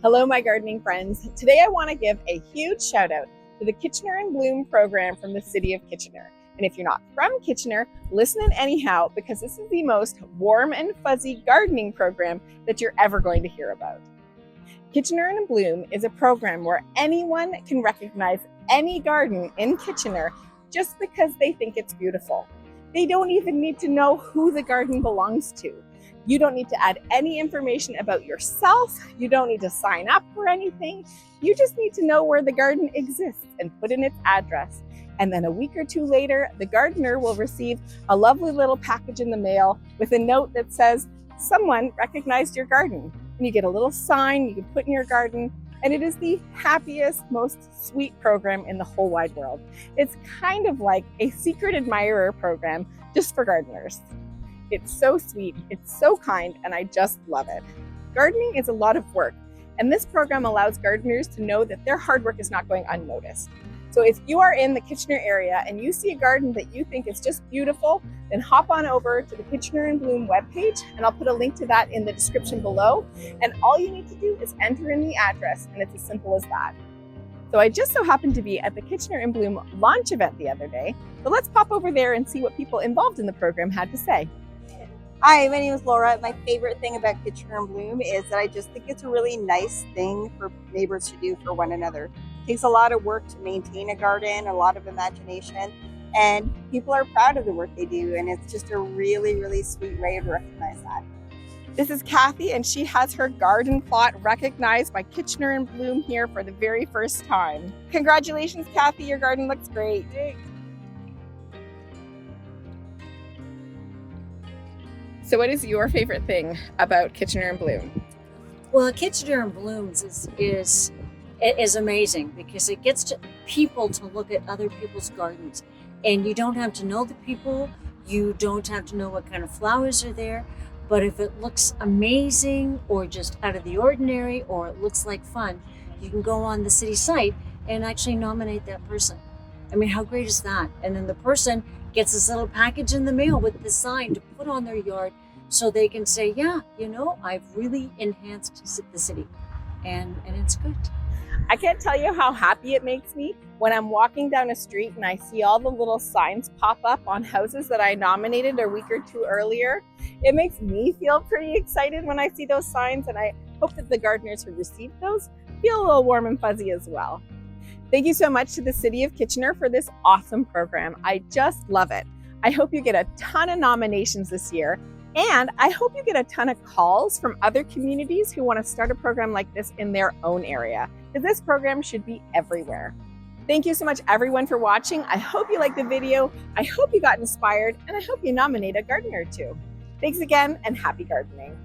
Hello, my gardening friends. Today I want to give a huge shout out to the Kitchener in Bloom program from the City of Kitchener. And if you're not from Kitchener, listen in anyhow, because this is the most warm and fuzzy gardening program that you're ever going to hear about. Kitchener in Bloom is a program where anyone can recognize any garden in Kitchener just because they think it's beautiful. They don't even need to know who the garden belongs to. You don't need to add any information about yourself. You don't need to sign up for anything. You just need to know where the garden exists and put in its address. And then a week or two later, the gardener will receive a lovely little package in the mail with a note that says, "Someone recognized your garden." And you get a little sign you can put in your garden. And it is the happiest, most sweet program in the whole wide world. It's kind of like a secret admirer program just for gardeners. It's so sweet, it's so kind, and I just love it. Gardening is a lot of work, and this program allows gardeners to know that their hard work is not going unnoticed. So if you are in the Kitchener area and you see a garden that you think is just beautiful, then hop on over to the Kitchener in Bloom webpage, and I'll put a link to that in the description below. And all you need to do is enter in the address, and it's as simple as that. So I just so happened to be at the Kitchener in Bloom launch event the other day, so let's pop over there and see what people involved in the program had to say. Hi, my name is Laura. My favorite thing about Kitchener in Bloom is that I just think it's a really nice thing for neighbors to do for one another. It takes a lot of work to maintain a garden, a lot of imagination, and people are proud of the work they do, and it's just a really, really sweet way to recognize that. This is Cathy, and she has her garden plot recognized by Kitchener in Bloom here for the very first time. Congratulations, Cathy, your garden looks great. So what is your favorite thing about Kitchener in Bloom? Well, Kitchener in Blooms is amazing because it gets people to look at other people's gardens, and you don't have to know the people, you don't have to know what kind of flowers are there, but if it looks amazing or just out of the ordinary or it looks like fun, you can go on the city site and actually nominate that person. I mean, how great is that? And then the person gets this little package in the mail with the sign to put on their yard so they can say, yeah, I've really enhanced the city, and it's good. I can't tell you how happy it makes me when I'm walking down a street and I see all the little signs pop up on houses that I nominated a week or two earlier. It makes me feel pretty excited when I see those signs, and I hope that the gardeners who received those feel a little warm and fuzzy as well. Thank you so much to the City of Kitchener for this awesome program. I just love it. I hope you get a ton of nominations this year, and I hope you get a ton of calls from other communities who want to start a program like this in their own area, because this program should be everywhere. Thank you so much, everyone, for watching. I hope you liked the video. I hope you got inspired, and I hope you nominate a gardener too. Thanks again, and happy gardening.